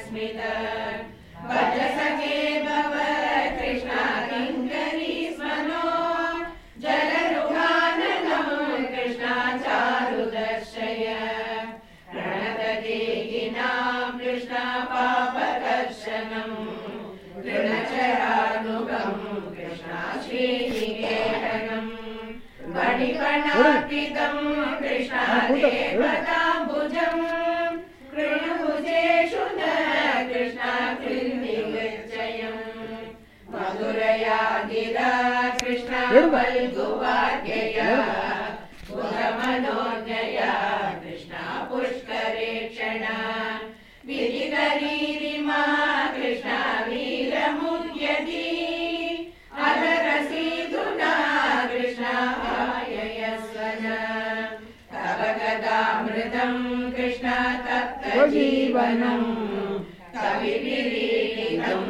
स्मित भज सखे भव कृष्ण किङ्करी स्मनो जलरुहाननं कृष्ण चारु दर्शय प्रणतदेहिनां कृष्ण पापकर्षणं ऋणचरानुगं कृष्ण श्रीनिकेतनं मणिकर्णार्पितं कृष्ण देवताम्बुजं कृणभुजेषु न कृष्ण कृन्निगच्छयं मधुरया गिरा कृष्ण वल्गुवाद्यया बुधमनोज्ञया कृष्ण पुष्करेक्षण विधिकरीरिमा कृष्ण वीरमुद्यति अधरसीधुना कृष्ण आययस्वन तव गदामृतं कृष्ण तप्तजीवनं कविभिरीडितं